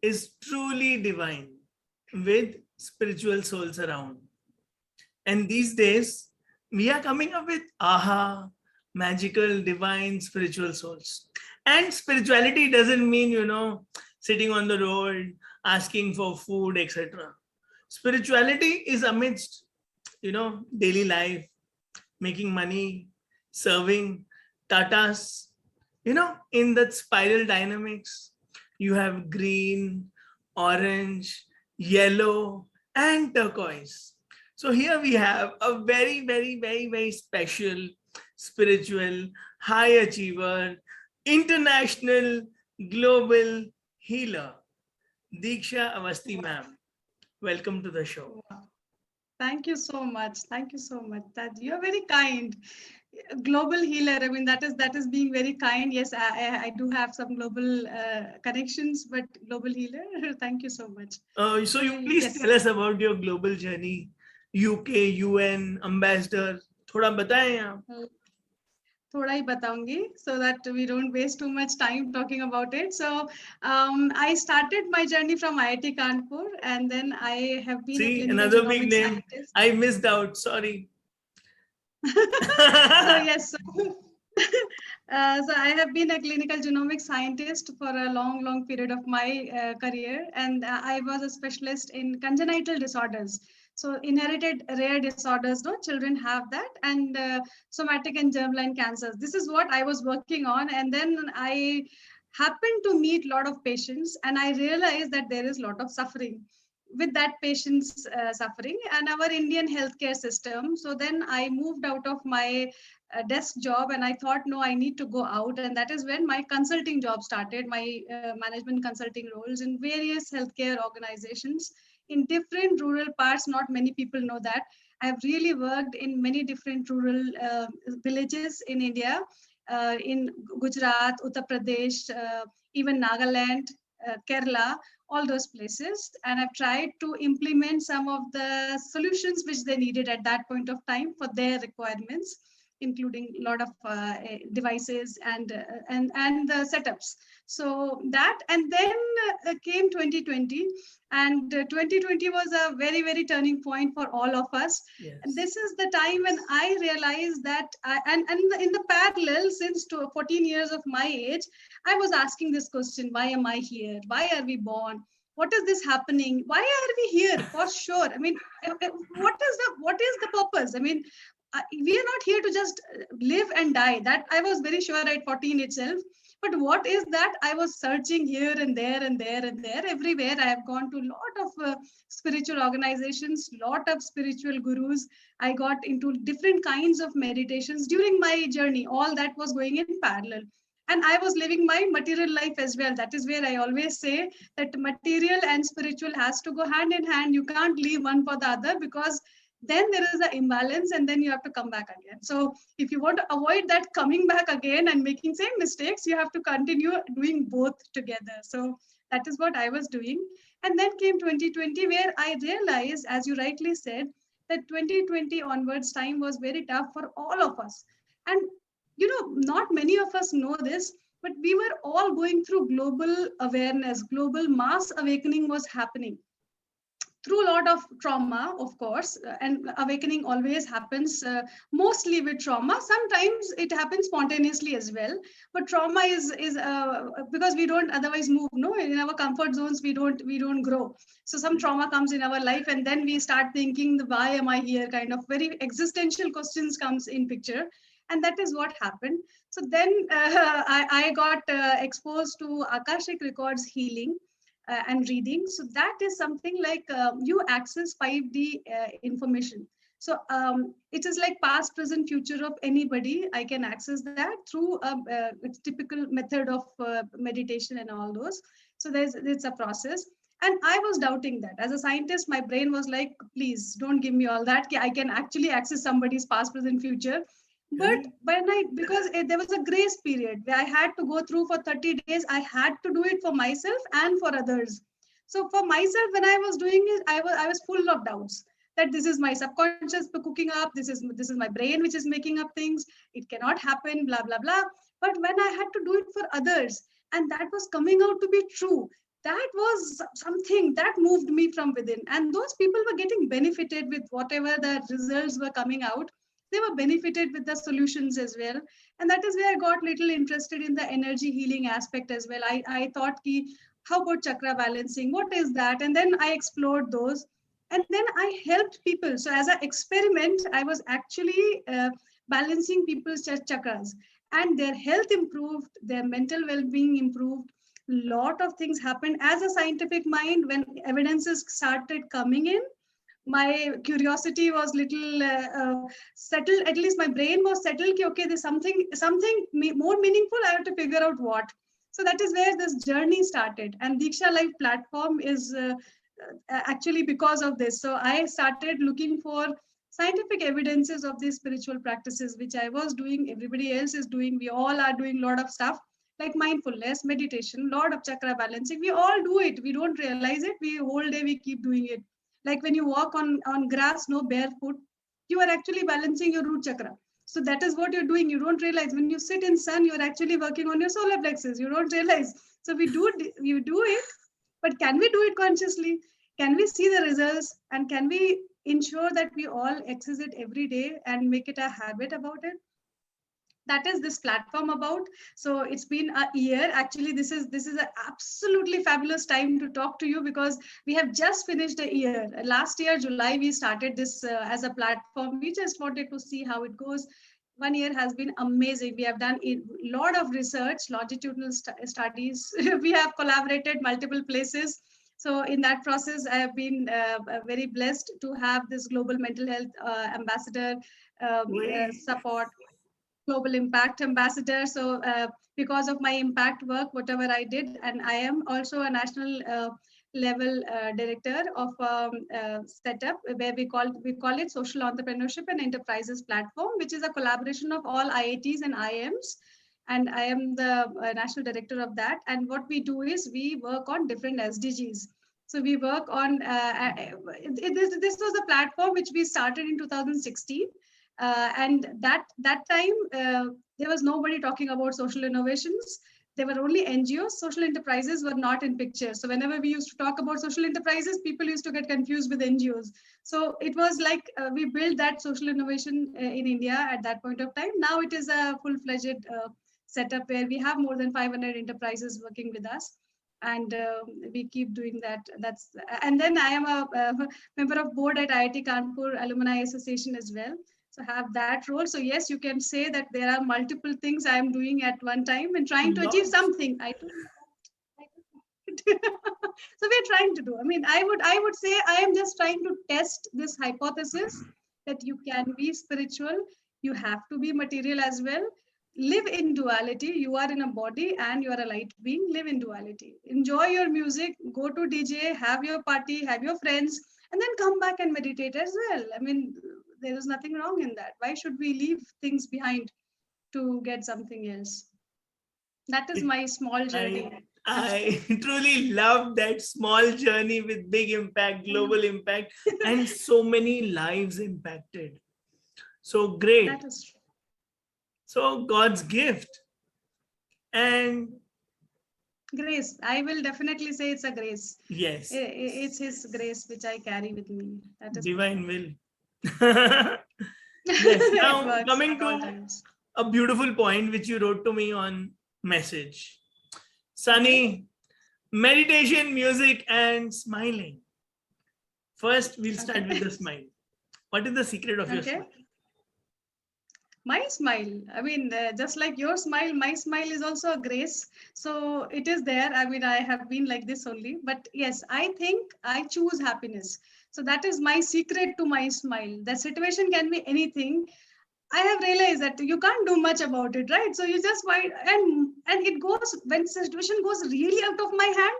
is truly divine with spiritual souls around. And these days, we are coming up with aha, magical, divine, spiritual souls. And spirituality doesn't mean, sitting on the road, asking for food, etc. Spirituality is amidst, daily life, making money, serving, tatas, in that spiral dynamics. You have green, orange, yellow, and turquoise. So here we have a very, very, very, very special, spiritual, high achiever, international, global healer, Deeksha Awasthi ma'am. Welcome to the show. Thank you so much. Thank you so much. That you're very kind. Global healer. I mean, that is being very kind. Yes, I do have some global connections, but global healer. Thank you so much. So you please tell us about your global journey. UK, UN, ambassador. थोड़ा बताएं आप. थोड़ा ही बताऊंगी so that we don't waste too much time talking about it. So I started my journey from IIT Kanpur, and then I have been See, another big name. Scientist. I missed out. Sorry. So yes. So I have been a clinical genomics scientist for a long period of my career, and I was a specialist in congenital disorders. So inherited rare disorders, no, children have that, and somatic and germline cancers. This is what I was working on, and then I happened to meet a lot of patients, and I realized that there is a lot of suffering with that patient's suffering and our Indian healthcare system. So then I moved out of my desk job, and I thought, no, I need to go out. And that is when my consulting job started, my management consulting roles in various healthcare organizations in different rural parts. Not many people know that. I have really worked in many different rural villages in India, in Gujarat, Uttar Pradesh, even Nagaland, Kerala, all those places. And I've tried to implement some of the solutions which they needed at that point of time for their requirements, including a lot of devices and the setups. So that, and then came 2020, and 2020 was a very turning point for all of us. Yes. And this is the time when I realized that, in the parallel, since 14 years of my age, I was asking this question: why am I here? Why are we born? What is this happening? Why are we here? For sure. I mean, what is the purpose? I mean, we are not here to just live and die. That I was very sure at 14 itself. But what is that? I was searching here and there and there and there. Everywhere I have gone to a lot of spiritual organizations, lot of spiritual gurus. I got into different kinds of meditations during my journey. All that was going in parallel. And I was living my material life as well. That is where I always say that material and spiritual has to go hand in hand. You can't leave one for the other, because then there is an imbalance, and then you have to come back again. So if you want to avoid that coming back again and making same mistakes, you have to continue doing both together. So that is what I was doing. And then came 2020, where I realized, as you rightly said, that 2020 onwards time was very tough for all of us. And not many of us know this, but we were all going through global awareness, global mass awakening was happening through a lot of trauma, of course, and awakening always happens mostly with trauma. Sometimes it happens spontaneously as well, but trauma is because we don't otherwise move. No, in our comfort zones, we don't grow. So some trauma comes in our life, and then we start thinking, why am I here? Kind of very existential questions comes in picture. And that is what happened. So then I got exposed to Akashic Records healing and reading. So that is something like you access 5D information. So it is like past, present, future of anybody. I can access that through a typical method of meditation and all those. So it's a process. And I was doubting that. As a scientist, my brain was like, please don't give me all that. I can actually access somebody's past, present, future. But because there was a grace period where I had to go through for 30 days, I had to do it for myself and for others. So for myself, when I was doing it, I was full of doubts that this is my subconscious cooking up. This is my brain which is making up things. It cannot happen, blah, blah, blah. But when I had to do it for others, and that was coming out to be true, that was something that moved me from within. And those people were getting benefited with whatever the results were coming out. They were benefited with the solutions as well. And that is where I got little interested in the energy healing aspect as well. I thought, how about chakra balancing? What is that? And then I explored those. And then I helped people. So as an experiment, I was actually balancing people's chakras, and their health improved, their mental well-being improved. Lot of things happened as a scientific mind. When evidences started coming in, my curiosity was little settled. At least my brain was settled. Okay, there's something more meaningful. I have to figure out what. So that is where this journey started. And Deeksha Life platform is actually because of this. So I started looking for scientific evidences of these spiritual practices, which I was doing. Everybody else is doing. We all are doing a lot of stuff like mindfulness, meditation, lot of chakra balancing. We all do it. We don't realize it. We whole day we keep doing it. Like when you walk on grass, no barefoot, you are actually balancing your root chakra. So that is what you're doing. You don't realize. When you sit in sun, you're actually working on your solar plexus. You don't realize. So you do it, but can we do it consciously? Can we see the results? And can we ensure that we all access it every day and make it a habit about it? That is this platform about. So it's been a year. Actually, this is an absolutely fabulous time to talk to you, because we have just finished a year. Last year July we started this as a platform. We just wanted to see how it goes. 1 year has been amazing. We have done a lot of research, longitudinal studies. We have collaborated multiple places. So in that process, I have been very blessed to have this global mental health ambassador support, global impact ambassador. So because of my impact work, whatever I did, and I am also a national level director of setup where we call it Social Entrepreneurship and Enterprises Platform, which is a collaboration of all IITs and IIMs. And I am the national director of that. And what we do is we work on different SDGs. So we work on, this was a platform which we started in 2016. And that time, there was nobody talking about social innovations. There were only NGOs. Social enterprises were not in picture. So whenever we used to talk about social enterprises, people used to get confused with NGOs. So it was like we built that social innovation in India at that point of time. Now it is a full-fledged setup where we have more than 500 enterprises working with us. And we keep doing that. And then I am a member of board at IIT Kanpur Alumni Association as well. So have that role. So yes, you can say that there are multiple things I am doing at one time and trying to achieve something. So we're trying to do. I mean, I would say I am just trying to test this hypothesis that you can be spiritual, you have to be material as well. Live in duality. You are in a body and you are a light being. Live in duality. Enjoy your music, go to DJ, have your party, have your friends, and then come back and meditate as well. I mean, there is nothing wrong in that. Why should we leave things behind to get something else? That is my small journey. I truly love that small journey with big impact, global impact, and so many lives impacted. So great. That is true. So God's gift. And grace. I will definitely say it's a grace. Yes. It's His grace which I carry with me. That is divine will. Yes. Now coming to a beautiful point which you wrote to me on message. Sunny, meditation, music, and smiling. First, we'll start with the smile. What is the secret of your smile? My smile, I mean, just like your smile, my smile is also a grace. So it is there. I mean, I have been like this only. But yes, I think I choose happiness. So that is my secret to my smile. The situation can be anything. I have realized that you can't do much about it, right? So you just find, and it goes, when the situation goes really out of my hand,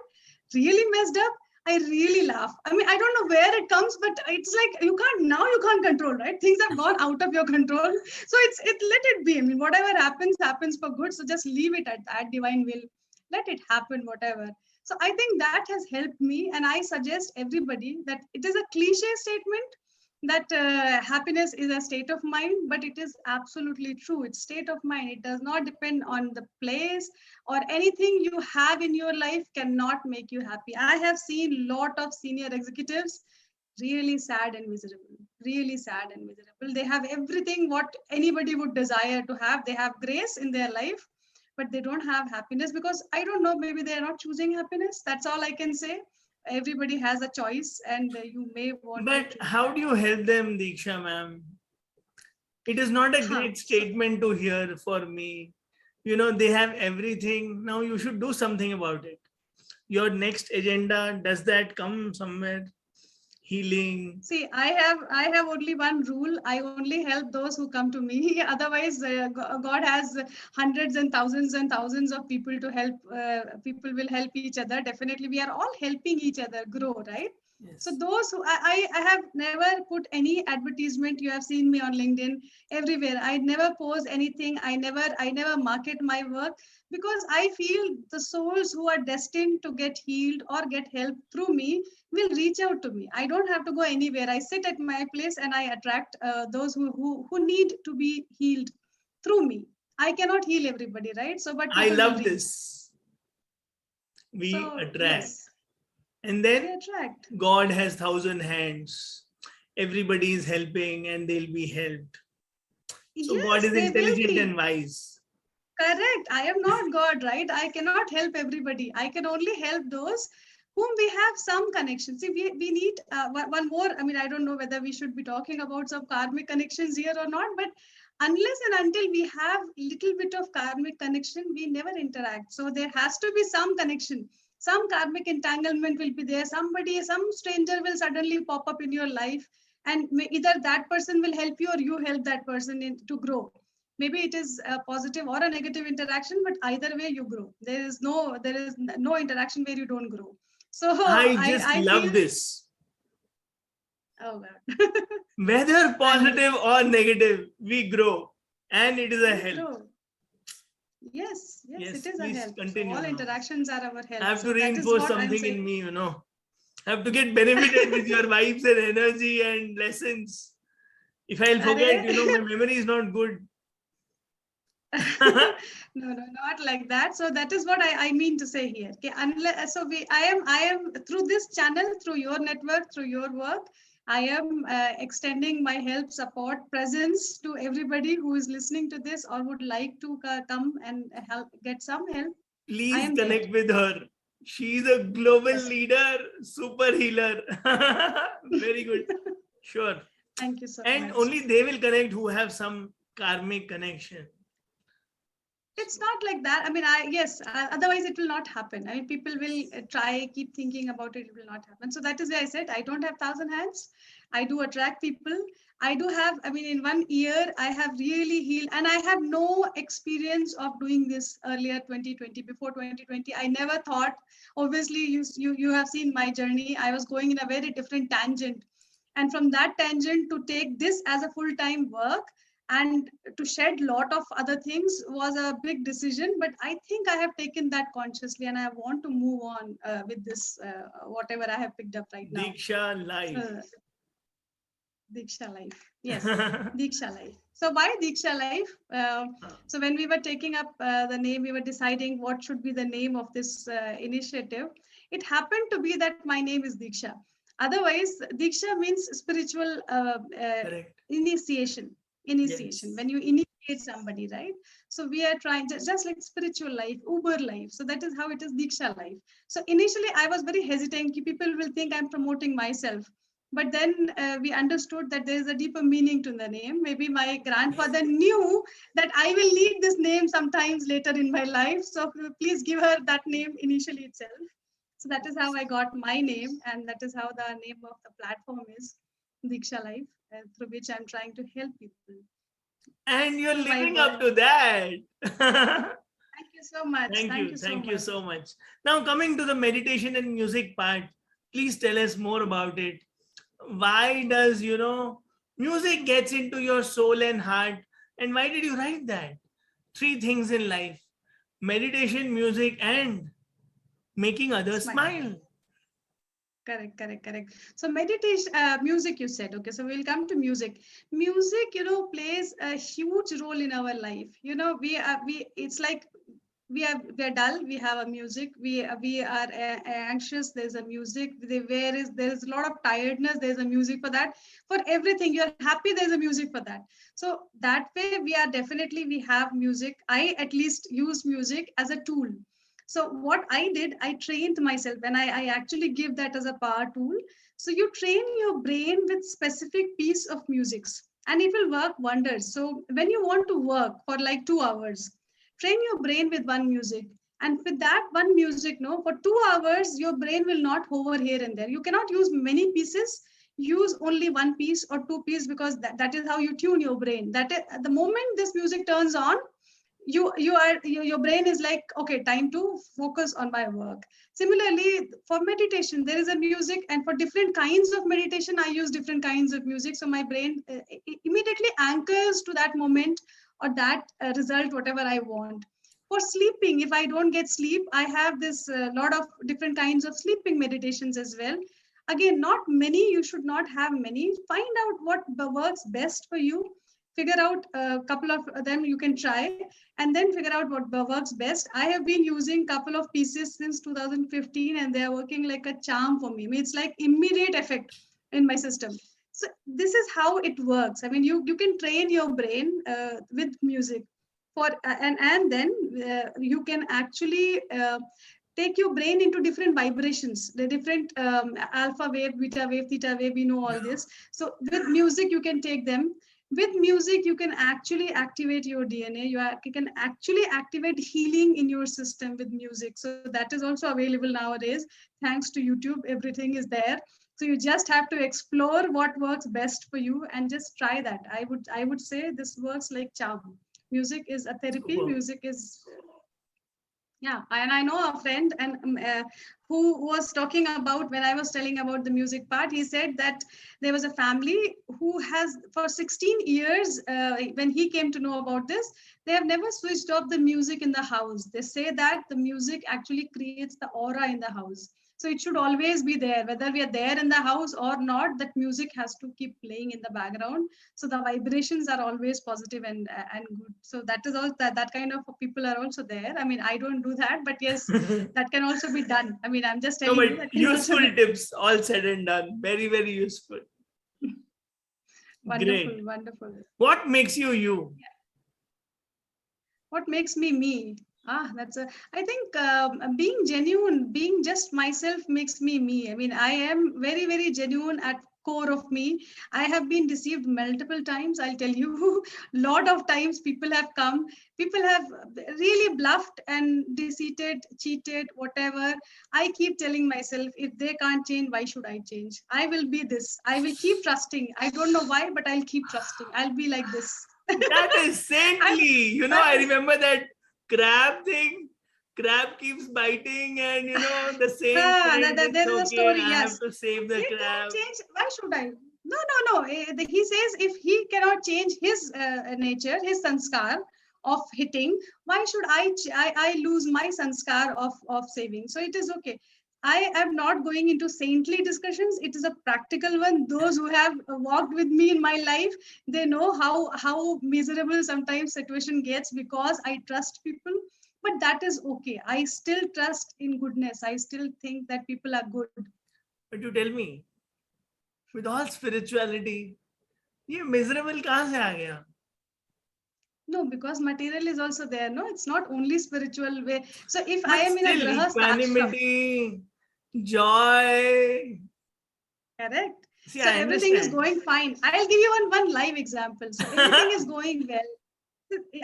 really messed up, I really laugh. I mean, I don't know where it comes, but it's like you can't control, right? Things have gone out of your control. So let it be. I mean, whatever happens for good. So just leave it at that divine will. Let it happen, whatever. So I think that has helped me. And I suggest everybody that it is a cliche statement, that happiness is a state of mind, but it is absolutely true. It's state of mind. It does not depend on the place, or anything you have in your life cannot make you happy. I have seen lot of senior executives really sad and miserable, really sad and miserable. They have everything what anybody would desire to have. They have grace in their life, but they don't have happiness, because I don't know, maybe they are not choosing happiness. That's all I can say. Everybody has a choice, and you may want to But choose how that. do you help them, Deeksha ma'am? It is not a Huh. great statement to hear for me. You know, they have everything. Now you should do something about it. Your next agenda, does that come somewhere? Healing. See, I have only one rule. I only help those who come to me. Otherwise, God has hundreds and thousands of people to help. People will help each other. Definitely, we are all helping each other grow, right? So Yes. those who I have never put any advertisement. You have seen me on LinkedIn everywhere. I never post anything. I never market my work, because I feel the souls who are destined to get healed or get help through me will reach out to me. I don't have to go anywhere. I sit at my place and I attract those who need to be healed through me. I cannot heal everybody, right? So, but I people will love reach. this. We So, attract. yes, And we then attract. God has 1,000 hands. Everybody is helping and they'll be helped. So God Yes, is they will intelligent and be. wise. Correct. I am not God, right? I cannot help everybody. I can only help those whom we have some connection. See, we need one more. I mean, I don't know whether we should be talking about some karmic connections here or not, but unless and until we have little bit of karmic connection, we never interact. So there has to be some connection. Some karmic entanglement will be there. Somebody, some stranger will suddenly pop up in your life, and either that person will help you or you help that person to grow. Maybe it is a positive or a negative interaction, but either way you grow. There is no interaction where you don't grow. So I i just i feel, love this. oh god. Whether And positive or negative, we grow. And it is a we help. grow. Yes, it Yes, is a please help. So continue all now. interactions are our I help. have to So that is reinforce what I'm something saying. in me, you know. I have to get benefited with your vibes and energy and lessons. If I'll forget, Arre? you know, my memory is not good. No, not like that. So that is what I mean to say here. Okay, unless, so I am through this channel, through your network, through your work, I am extending my help, support, presence to everybody who is listening to this or would like to come and help, get some help. I Please am there. connect with her. She's a global Yes. leader, super healer. Very good. Sure. Thank you so And much. only they will connect who have some karmic connection. It's not like that. I mean, yes, otherwise it will not happen. I mean, people will try, keep thinking about it, it will not happen. So that is why I said I don't have 1,000 hands. I do attract people. I do have, I mean, in 1 year I have really healed, and I have no experience of doing this earlier. 2020, before 2020, I never thought. Obviously, you have seen my journey. I was going in a very different tangent, and from that tangent to take this as a full-time work and to shed lot of other things was a big decision, but I think I have taken that consciously, and I want to move on with this whatever I have picked up right now. Deeksha So life. Diksha Life, yes, Diksha Life. So why Diksha Life? So when we were taking up the name, we were deciding what should be the name of this initiative. It happened to be that my name is Diksha. Otherwise, Diksha means spiritual Correct. initiation. Yes. When you initiate somebody, right? So we are trying just like spiritual life, Uber life. So that is how it is, Diksha Life. So initially, I was very hesitant. People will think I'm promoting myself, but then we understood that there is a deeper meaning to the name. Maybe my grandfather knew that I will need this name sometimes later in my life, so please give her that name initially itself. So that is how I got my name, and that is how the name of the platform is, Diksha Life, through which I'm trying to help people And you're through my living up work. to that. Thank you so much. Thank Thank you. you so Thank you much. so much. Now, coming to the meditation and music part, please tell us more about it. Why does, you know, music gets into your soul and heart? And why did you write that? Three things in life: meditation, music, and making others Smile. smile. Correct. So meditation, music, you said. Okay, so we'll come to music. Music, plays a huge role in our life. It's like we are dull. We have a music. We are anxious. There's a music. There is a lot of tiredness. There's a music for that. For everything, you're happy. There's a music for that. So that way, we have music. I at least use music as a tool. So what I did, I trained myself, and I actually give that as a power tool. So you train your brain with specific piece of musics, and it will work wonders. So when you want to work for like 2 hours, train your brain with one music. And with that one music, no, for 2 hours, your brain will not hover here and there. You cannot use many pieces. Use only one piece or two pieces, because that is how you tune your brain. That is, at the moment this music turns on, your brain is like, okay, time to focus on my work. Similarly, for meditation, there is a music, and for different kinds of meditation, I use different kinds of music. So my brain immediately anchors to that moment or that result, whatever I want. For sleeping, if I don't get sleep, I have this lot of different kinds of sleeping meditations as well. Again, not many. You should not have many. Find out what works best for you. Figure out a couple of them you can try, and then figure out what works best. I have been using couple of pieces since 2015, and they are working like a charm for me. I mean, it's like immediate effect in my system. So this is how it works. I mean, you can train your brain with music for and then you can actually take your brain into different vibrations, the different alpha wave, beta wave, theta wave. We know all this. So with music, you can take them. With music, you can actually activate your DNA. You can actually activate healing in your system with music. So that is also available nowadays. Thanks to YouTube, everything is there. So you just have to explore what works best for you and just try that. I would say this works like charm. Music is a therapy. Superb. Music is, yeah. And I know a friend and who was talking about, when I was telling about the music part, he said that there was a family who has for 16 years, when he came to know about this, they have never switched off the music in the house. They say that the music actually creates the aura in the house. So it should always be there, whether we are there in the house or not, that music has to keep playing in the background. So the vibrations are always positive and good. So that is all, that kind of people are also there. I mean, I don't do that, but yes, that can also be done. I mean, I'm just No, telling you but that can also useful be tips, all said and done. Very, very useful. wonderful, Great. wonderful. What makes you you? What makes me me? That's a, I think being genuine, being just myself makes me me. I mean, I am very, very genuine at core of me. I have been deceived multiple times. I'll tell you, lot of times people have come, people have really bluffed and deceived, cheated, whatever. I keep telling myself, if they can't change, why should I change? I will be this. I will keep trusting. I don't know why, but I'll keep trusting. I'll be like this. That is I'm, saintly. I remember that crab thing. Crab keeps biting, and the saint says it's there is a okay. story. I have Yes, to save the they cannot crab. change. Why should I? No, no, no. He says if he cannot change his nature, his sanskar of hitting, why should I lose my sanskar of saving? So it is okay. I am not going into saintly discussions. It is a practical one. Those who have walked with me in my life, they know how miserable sometimes situation gets because I trust people. But that is okay. I still trust in goodness. I still think that people are good. But you tell me, with all spirituality, ये miserable कहाँ से आ गया? No, because material is also there. No, it's not only spiritual way. So if I But am in a still, grahast ashram, equanimity, joy. correct? See, So I everything is understand. going fine. I'll give you one live example. So everything is going well.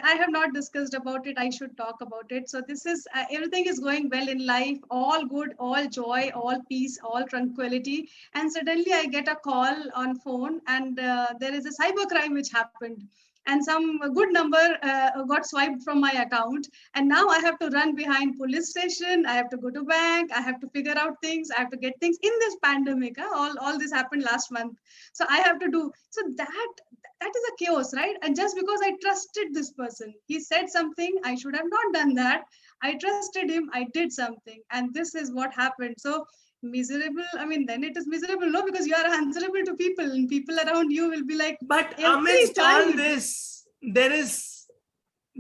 I have not discussed about it. I should talk about it. So this is everything is going well in life, all good, all joy, all peace, all tranquility. And suddenly I get a call on phone, and there is a cyber crime which happened, and some good number got swiped from my account, and now I have to run behind police station. I have to go to bank. I have to figure out things. I have to get things in this pandemic. All this happened last month, so I have to do so that is a chaos, right? And just because I trusted this person, he said something, I should have not done that. I trusted him, I did something, and this is what happened. So Miserable, I mean, then it is miserable, no, because you are answerable to people and people around you will be like, But every amidst all time. this, there is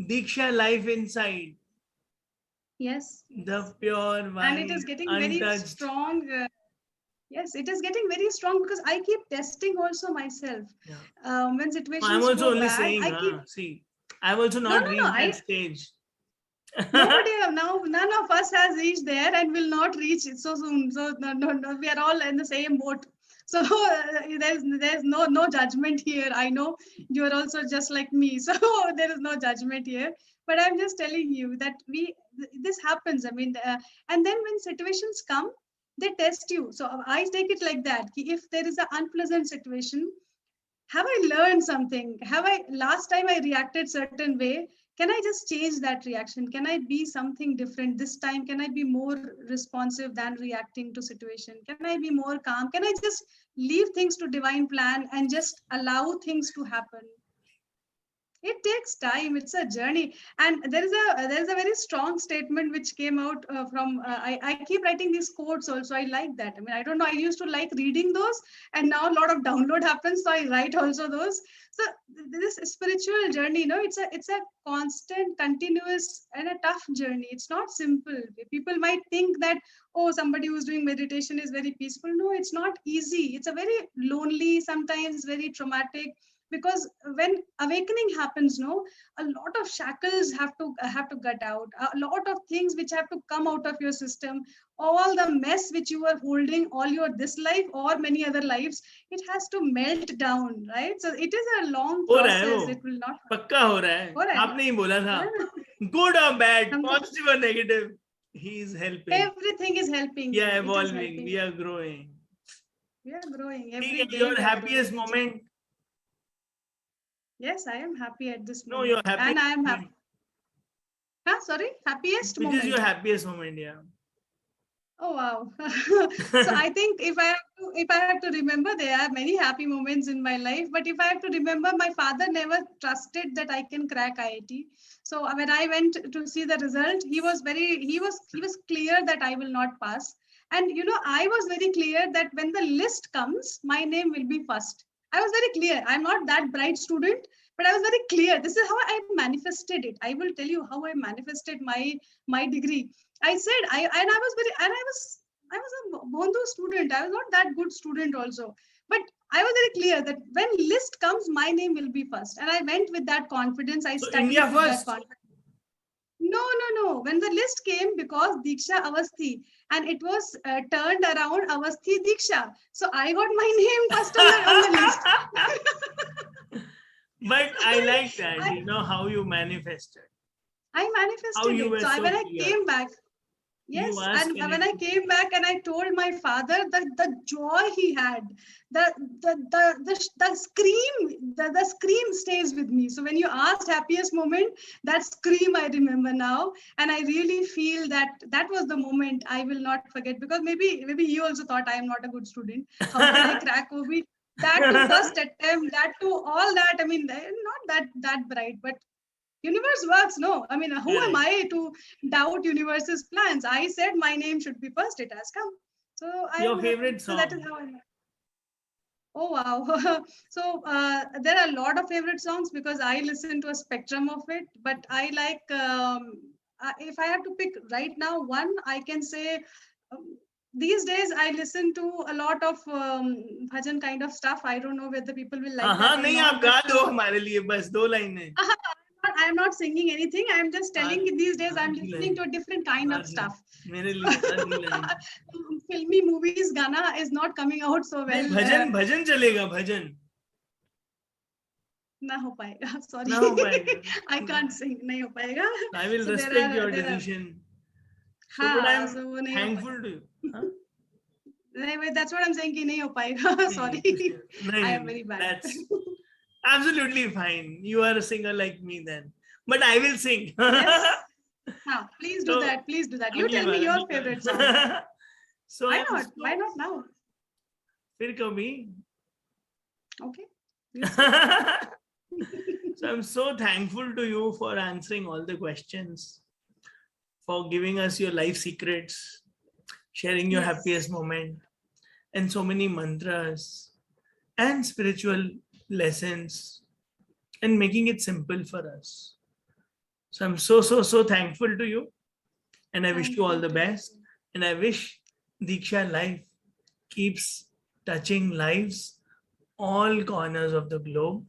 Deeksha life inside, Yes, the pure and it white, is getting very untouched. strong. Yes, it is getting very strong because I keep testing also myself. Yeah. When I'm situations also go only bad, saying, I keep, see, I've also no, not no, no, reached that stage. nobody now, none of us has reached there and will not reach it so soon. So no, we are all in the same boat. So there's no judgment here. I know you are also just like me, so there is no judgment here. But I'm just telling you that this happens. I mean, and then when situations come, they test you. So I take it like that. If there is an unpleasant situation, have I learned something? Have I last time I reacted certain way? Can I just change that reaction? Can I be something different this time? Can I be more responsive than reacting to situation? Can I be more calm? Can I just leave things to divine plan and just allow things to happen? It takes time. It's a journey, and there is a very strong statement which came out from I keep writing these quotes also. I like that. I mean, I don't know, I used to like reading those, and now a lot of download happens, so I write also those. So this spiritual journey, it's a constant, continuous, and a tough journey. It's not simple. People might think that, oh, somebody who's doing meditation is very peaceful. No, it's not easy. It's a very lonely, sometimes very traumatic, because when awakening happens, no, a lot of shackles have to get out, a lot of things which have to come out of your system, all the mess which you are holding all your this life or many other lives, it has to melt down, right? So it is a long हो रहा है वो, process. It will not पक्का हो रहा है. हो रहा है ना, आपने ही बोला था, हो रहा है ना? good or bad, हम तो, positive or negative, he is helping. everything is helping We you. are It is evolving, helping we you. are growing. We are growing ठीक every है, day. your We are growing. happiest moment? Yes, I am happy at this No, your moment, and happiest I am happy. moment. Sorry, happiest Which is your moment. happiest moment? Yeah. Oh wow. So I think if I have to remember, there are many happy moments in my life, but if I have to remember, my father never trusted that I can crack IIT. So when I went to see the result, he was clear that I will not pass. And I was very clear that when the list comes, my name will be first. I was very clear. I'm not that bright student, but I was very clear. This is how I manifested it. I will tell you how I manifested my degree. I said I was a Bondhu student. I was not that good student also. But I was very clear that when list comes, my name will be first. And I went with that confidence. I So India studied with that first. confidence. No, no, no. When the list came, because Deeksha Awasthi, and it was turned around Awasthi Deeksha. So I got my name first on the list. But I like that, I, how you manifested. I How manifested you it. were So so when I clear. came back, You yes, asked and when I anything. came back and I told my father that the joy he had, the scream, the scream stays with me. So when you asked happiest moment, that scream I remember now, and I really feel that that was the moment I will not forget, because maybe he also thought I am not a good student. How can I crack OB? That to first attempt, that to all that. I mean, not that bright, but universe works. No, I mean, who am Correct. I to doubt universe's plans? I said my name should be first. It has come. So I Your am happy. favorite So that is song? how I know. Oh wow. So there are a lot of favorite songs because I listen to a spectrum of it, but I like if I have to pick right now one, I can say um, these days I listen to a lot of bhajan kind of stuff. I don't know whether people will हाँ like हाँ, that or नहीं not, आप but गा दो हमारे लिए बस 2 लाइनें. I am not singing anything. I am just telling you these days I'm आधी listening line, to a different kind of आधी, stuff. मेरे लिए आधी line. Filmy movies, Gana is not coming out so नहीं, well. भजन भजन चलेगा, भजन. ना हो पाएगा. Sorry, ना हो पाएगा. I can't sing. नहीं हो पाएगा. I will So respect your there are. decision. So, but हाँ, I'm so वो नहीं हो thankful पाएगा. to you. Huh? नहीं, wait, that's what I'm saying कि नहीं हो पाएगा. Sorry, नहीं, I am very bad. that's absolutely fine. You are a singer like me then. But I will sing. Yes. Please do So, that. Please do that. You अगली tell me bar, your अगली favorite song. Bar. So Why I'm not? so, Why not now? फिर कभी. Okay. We'll see. So I'm so thankful to you for answering all the questions, for giving us your life secrets, sharing your Yes. happiest moment, and so many mantras and spiritual lessons, and making it simple for us. So I'm so thankful to you, and I wish Thank you all you the to you. best. And I wish Deeksha Life keeps touching lives all corners of the globe.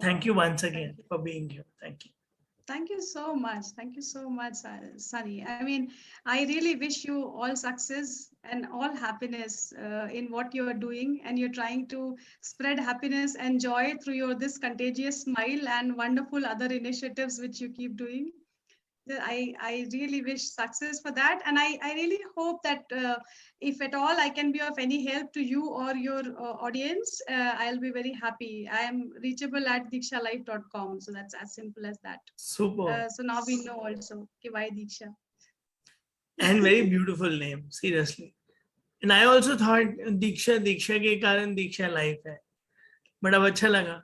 Thank you Wow. once Thank again you. for being here. Thank you. Thank you so much. Thank you so much, Sunny. I mean, I really wish you all success and all happiness in what you are doing, and you're trying to spread happiness and joy through your this contagious smile and wonderful other initiatives which you keep doing. I really wish success for that. And I really hope that if at all I can be of any help to you or your audience, I'll be very happy. I am reachable at deekshalife.com. So that's as simple as that. Super. So now we know also कि why Deeksha. And very beautiful name, seriously. And I also thought दीक्षा के कारण दीक्षा life है, but अब अच्छा लगा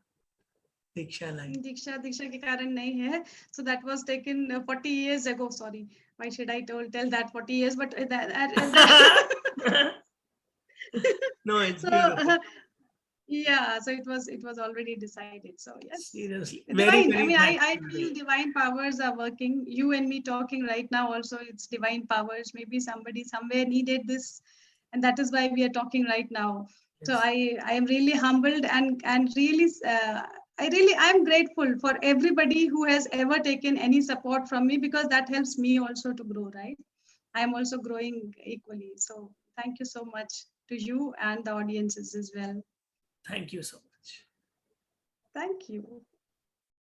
दीक्षा life. Deeksha के कारण नहीं है. So that was taken 40 years ago. Sorry, why should I tell that 40 years? But No, it's so beautiful. yeah, so it was already decided. So yes, Seriously, very divine. I mean, I thankful to feel you. divine powers are working. You and me talking right now also, it's divine powers. Maybe somebody somewhere needed this, and that is why we are talking right now. So Yes. I am really humbled and really I'm grateful for everybody who has ever taken any support from me, because that helps me also to grow, right? I am also growing equally. So thank you so much to you and the audiences as well. Thank you so much. Thank you.